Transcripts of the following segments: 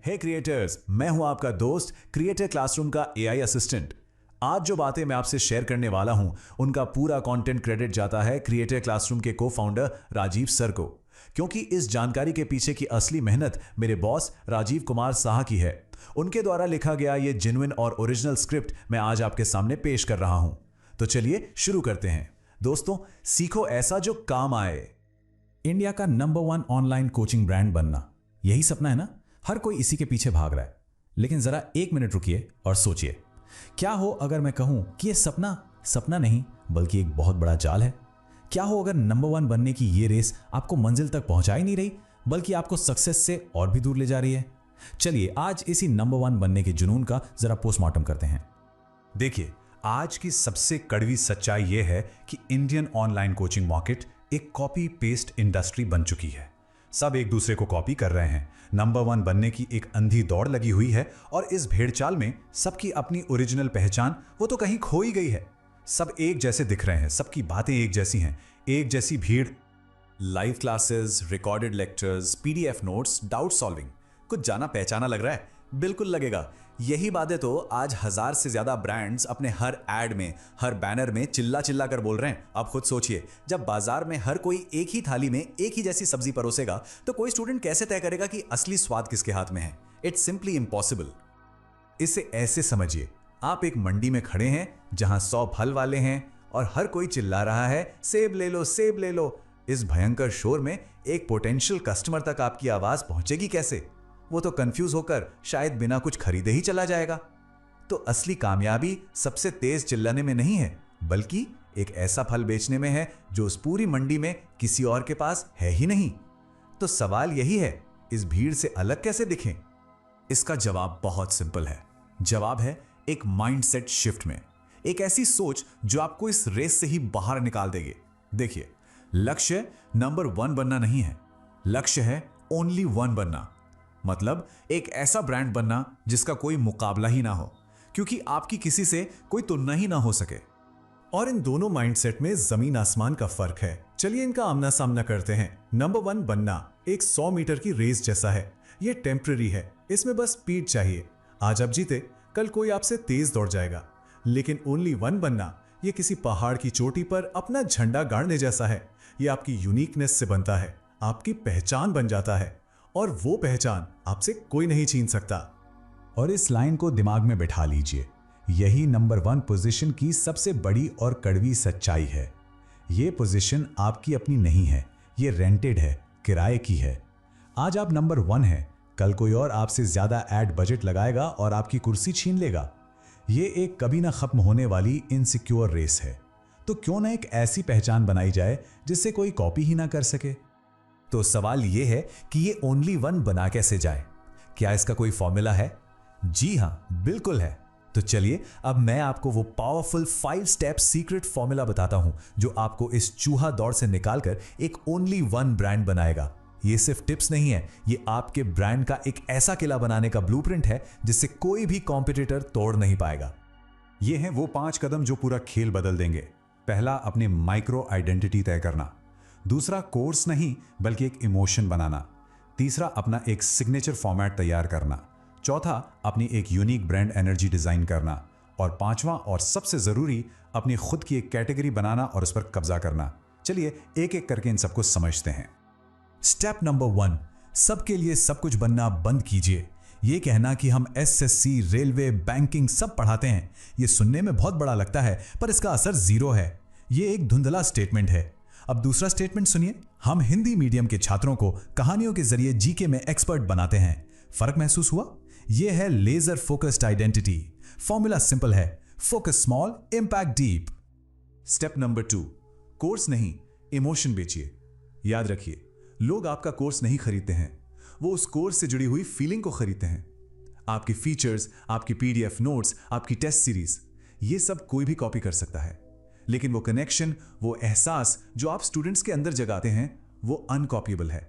हे creators, मैं हूं आपका दोस्त क्रिएटर क्लासरूम का एआई असिस्टेंट। आज जो बातें मैं आपसे शेयर करने वाला हूं, उनका पूरा कंटेंट क्रेडिट जाता है क्रिएटर क्लासरूम के को फाउंडर राजीव सर को, क्योंकि इस जानकारी के पीछे की असली मेहनत मेरे बॉस राजीव कुमार साहा की है। उनके द्वारा लिखा गया ये जेन्युइन और ओरिजिनल स्क्रिप्ट मैं आज आपके सामने पेश कर रहा हूं। तो चलिए शुरू करते हैं। दोस्तों, सीखो ऐसा जो काम आए। इंडिया का नंबर 1 ऑनलाइन कोचिंग ब्रांड बनना, यही सपना है ना? हर कोई इसी के पीछे भाग रहा है। लेकिन जरा 1 मिनट रुकिए और सोचिए, क्या हो अगर मैं कहूं कि यह सपना नहीं बल्कि एक बहुत बड़ा जाल है? क्या हो अगर नंबर 1 बनने की ये रेस आपको मंजिल तक पहुंचा ही नहीं रही, बल्कि आपको सक्सेस से और भी दूर ले जा रही है? चलिए आज इसी नंबर 1 बनने के जुनून का जरा पोस्टमार्टम करते हैं। देखिए, आज की सबसे कड़वी सच्चाई यह है कि इंडियन ऑनलाइन कोचिंग मार्केट एक कॉपी पेस्ट इंडस्ट्री बन चुकी है। सब एक दूसरे को कॉपी कर रहे हैं। नंबर 1 बनने की एक अंधी दौड़ लगी हुई है और इस भेड़चाल में सबकी अपनी ओरिजिनल पहचान वो तो कहीं खो ही गई है। सब एक जैसे दिख रहे हैं, सबकी बातें एक जैसी हैं, एक जैसी भीड़। Live classes, recorded lectures, PDF notes, doubt solving, कुछ जाना पहचाना लग रहा है? बिल्कुल लगेगा। यही बातें तो आज 1000 से ज्यादा ब्रांड्स अपने हर एड में, हर बैनर में चिल्ला चिल्ला कर बोल रहे हैं। अब खुद सोचिए, जब बाजार में हर कोई एक ही थाली में एक ही जैसी सब्जी परोसेगा तो कोई स्टूडेंट कैसे तय करेगा कि असली स्वाद किसके हाथ में है? It's simply impossible. इसे ऐसे समझिए, आप एक मंडी में खड़े हैं जहां 100 फल वाले हैं और हर कोई चिल्ला रहा है, सेब ले लो, सेब ले लो। इस भयंकर शोर में एक पोटेंशियल कस्टमर तक आपकी आवाज पहुंचेगी कैसे? वो तो कंफ्यूज होकर शायद बिना कुछ खरीदे ही चला जाएगा। तो असली कामयाबी सबसे तेज चिल्लाने में नहीं है, बल्कि एक ऐसा फल बेचने में है जो उस पूरी मंडी में किसी और के पास है ही नहीं। तो सवाल यही है, इस भीड़ से अलग कैसे दिखें? इसका जवाब बहुत सिंपल है। जवाब है एक माइंडसेट शिफ्ट में, एक ऐसी सोच जो आपको इस रेस से ही बाहर निकाल देगी। देखिए, लक्ष्य नंबर 1 बनना नहीं है, लक्ष्य है ओनली 1 बनना। मतलब एक ऐसा ब्रांड बनना जिसका कोई मुकाबला ही ना हो, क्योंकि आपकी किसी से कोई तुलना ही ना हो सके। और इन दोनों माइंडसेट में जमीन आसमान का फर्क है। चलिए इनका आमना सामना करते हैं। नंबर 1 बनना एक 100 मीटर की रेस जैसा है। यह टेम्पररी है, इसमें बस स्पीड चाहिए। आज आप जीते, कल कोई आपसे तेज दौड़ जाएगा। लेकिन ओनली 1 बनना यह किसी पहाड़ की चोटी पर अपना झंडा गाड़ने जैसा है। यह आपकी यूनिकनेस से बनता है, आपकी पहचान बन जाता है, और वो पहचान आपसे कोई नहीं छीन सकता। और इस लाइन को दिमाग में बिठा लीजिए, यही नंबर 1 पोजीशन की सबसे बड़ी और कड़वी सच्चाई है। ये पोजीशन आपकी अपनी नहीं है, ये रेंटेड है, किराए की है। आज आप नंबर 1 है, कल कोई और आपसे ज्यादा एड बजट लगाएगा और आपकी कुर्सी छीन लेगा। ये एक कभी ना खत्म होने वाली इनसिक्योर रेस है। तो क्यों ना एक ऐसी पहचान बनाई जाए जिससे कोई कॉपी ही ना कर सके? तो सवाल यह है कि ये ओनली 1 बना कैसे जाए? क्या इसका कोई फॉर्मूला है? जी हां, बिल्कुल है। तो चलिए अब मैं आपको वो पावरफुल 5 स्टेप सीक्रेट फॉर्मूला बताता हूं जो आपको इस चूहा दौड़ से निकालकर एक ओनली 1 ब्रांड बनाएगा। ये सिर्फ टिप्स नहीं है, ये आपके ब्रांड का एक ऐसा किला बनाने का ब्लूप्रिंट है जिससे कोई भी कॉम्पिटिटर तोड़ नहीं पाएगा। ये हैं वो 5 कदम जो पूरा खेल बदल देंगे। पहला, अपने माइक्रो आइडेंटिटी तय करना। दूसरा, कोर्स नहीं बल्कि एक इमोशन बनाना। तीसरा, अपना एक सिग्नेचर फॉर्मेट तैयार करना। चौथा, अपनी एक यूनिक ब्रांड एनर्जी डिजाइन करना। और पांचवा और सबसे जरूरी, अपनी खुद की एक कैटेगरी बनाना और उस पर कब्जा करना। चलिए एक एक करके इन सबको समझते हैं। स्टेप नंबर 1, सबके लिए सब कुछ बनना बंद कीजिए। यह कहना कि हम एसएससी, रेलवे, बैंकिंग सब पढ़ाते हैं, यह सुनने में बहुत बड़ा लगता है, पर इसका असर 0 है। यह एक धुंधला स्टेटमेंट है। अब दूसरा स्टेटमेंट सुनिए, हम हिंदी मीडियम के छात्रों को कहानियों के जरिए जीके में एक्सपर्ट बनाते हैं। फर्क महसूस हुआ? यह है laser focused identity. Formula simple है, focus small, impact deep. Step number 2, course नहीं, इमोशन बेचिए। याद रखिए, लोग आपका कोर्स नहीं खरीदते हैं, वो उस कोर्स से जुड़ी हुई फीलिंग को खरीदते हैं। आपकी फीचर्स, आपकी पीडीएफ नोट्स, आपकी टेस्ट सीरीज, ये सब कोई भी कॉपी कर सकता है। लेकिन वो कनेक्शन, वो एहसास जो आप स्टूडेंट्स के अंदर जगाते हैं, वो अनकॉपीबल है।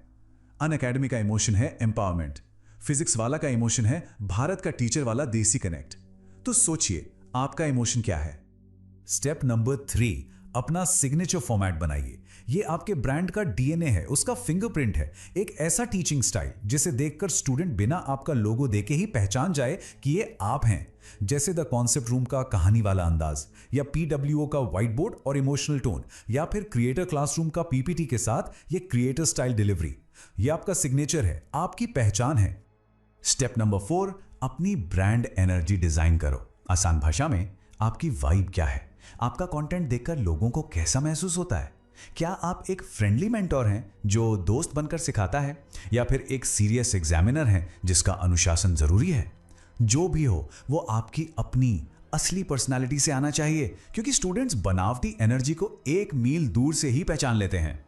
अनअकैडमी का इमोशन है एम्पावरमेंट। फिजिक्स वाला का इमोशन है भारत का टीचर वाला देसी कनेक्ट। तो सोचिए, आपका इमोशन क्या है? स्टेप नंबर 3, अपना सिग्नेचर फॉर्मेट बनाइए। ये आपके ब्रांड का डीएनए है, उसका फिंगरप्रिंट है। एक ऐसा टीचिंग स्टाइल जिसे देखकर स्टूडेंट बिना आपका लोगो देखे ही पहचान जाए कि ये आप हैं। जैसे द कॉन्सेप्ट रूम का कहानी वाला अंदाज, या पीडब्ल्यूओ का व्हाइट बोर्ड और इमोशनल टोन, या फिर क्रिएटर क्लासरूम का पीपीटी के साथ ये क्रिएटर स्टाइल डिलीवरी। ये आपका सिग्नेचर है, आपकी पहचान है। स्टेप नंबर 4, अपनी ब्रांड एनर्जी डिजाइन करो। आसान भाषा में, आपकी वाइब क्या है? आपका कंटेंट देखकर लोगों को कैसा महसूस होता है? क्या आप एक फ्रेंडली मेंटोर हैं जो दोस्त बनकर सिखाता है, या फिर एक सीरियस एग्जामिनर हैं जिसका अनुशासन जरूरी है? जो भी हो, वो आपकी अपनी असली पर्सनालिटी से आना चाहिए, क्योंकि स्टूडेंट्स बनावटी एनर्जी को एक मील दूर से ही पहचान लेते हैं।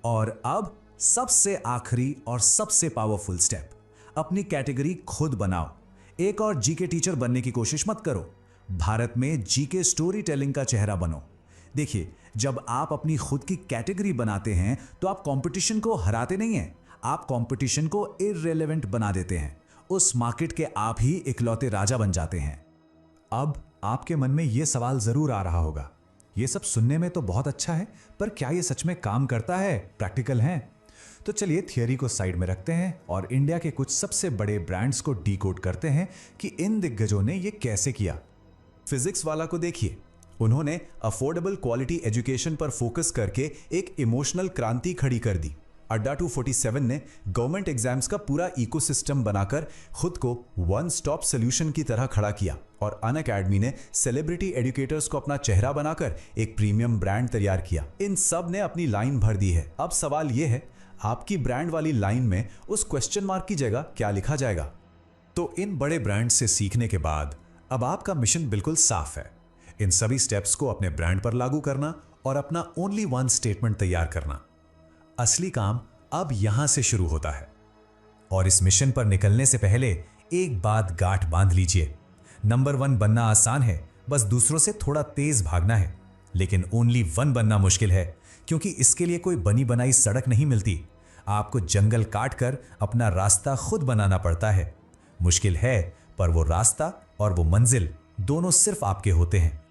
और अब सबसे आखिरी और सबसे पावरफुल स्टेप, अपनी कैटेगरी खुद बनाओ। एक और जीके टीचर बनने की कोशिश मत करो, भारत में जीके स्टोरी टेलिंग का चेहरा बनो। देखिए, जब आप अपनी खुद की कैटेगरी बनाते हैं तो आप कंपटीशन को हराते नहीं हैं, आप कंपटीशन को इररिलेवेंट बना देते हैं। उस मार्केट के आप ही इकलौते राजा बन जाते हैं। अब आपके मन में यह सवाल जरूर आ रहा होगा, यह सब सुनने में तो बहुत अच्छा है, पर क्या यह सच में काम करता है, प्रैक्टिकल है? तो चलिए थियरी को साइड में रखते हैं और इंडिया के कुछ सबसे बड़े ब्रांड्स को डीकोड करते हैं कि इन दिग्गजों ने यह कैसे किया। फिजिक्स वाला को देखिए, उन्होंने अफोर्डेबल क्वालिटी एजुकेशन पर फोकस करके एक इमोशनल क्रांति खड़ी कर दी। अड्डा 247 ने गवर्नमेंट एग्जाम्स का पूरा इकोसिस्टम बनाकर खुद को वन स्टॉप सोल्यूशन की तरह खड़ा किया, और अनअकैडमी ने सेलिब्रिटी एजुकेटर्स को अपना चेहरा बनाकर एक प्रीमियम ब्रांड तैयार किया। इन सब ने अपनी लाइन भर दी है। अब सवाल यह है, आपकी ब्रांड वाली लाइन में उस क्वेश्चन मार्क की जगह क्या लिखा जाएगा? तो इन बड़े ब्रांड से सीखने के बाद अब आपका मिशन बिल्कुल साफ है। इन सभी स्टेप्स को अपने ब्रांड पर लागू करना और अपना ओनली वन स्टेटमेंट तैयार करना। असली काम अब यहां से शुरू होता है। और इस मिशन पर निकलने से पहले एक बात गांठ बांध लीजिए, नंबर 1 बनना आसान है, बस दूसरों से थोड़ा तेज भागना है। लेकिन ओनली 1 बनना मुश्किल है, क्योंकि इसके लिए कोई बनी बनाई सड़क नहीं मिलती। आपको जंगल काट कर अपना रास्ता खुद बनाना पड़ता है। मुश्किल है, पर वो रास्ता और वो मंजिल दोनों सिर्फ आपके होते हैं।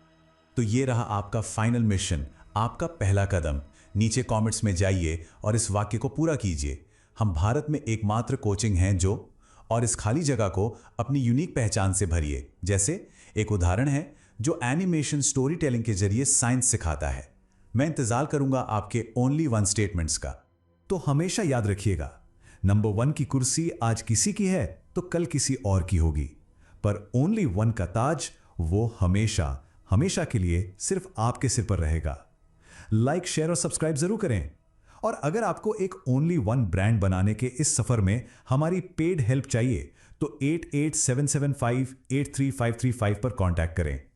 तो ये रहा आपका फाइनल मिशन, आपका पहला कदम। नीचे कमेंट्स में जाइए और इस वाक्य को पूरा कीजिए, हम भारत में एकमात्र कोचिंग हैं जो, और इस खाली जगह को अपनी यूनिक पहचान से भरिए। जैसे एक उदाहरण है जो एनिमेशन स्टोरी टेलिंग के जरिए साइंस सिखाता है। मैं इंतजार करूंगा आपके ओनली 1 स्टेटमेंट्स का। तो हमेशा याद रखिएगा, नंबर 1 की कुर्सी आज किसी की है तो कल किसी और की होगी, पर ओनली 1 का ताज वो हमेशा हमेशा के लिए सिर्फ आपके सिर पर रहेगा। लाइक, शेयर और सब्सक्राइब जरूर करें। और अगर आपको एक ओनली 1 ब्रांड बनाने के इस सफर में हमारी पेड हेल्प चाहिए तो 8877583535 पर कांटेक्ट करें।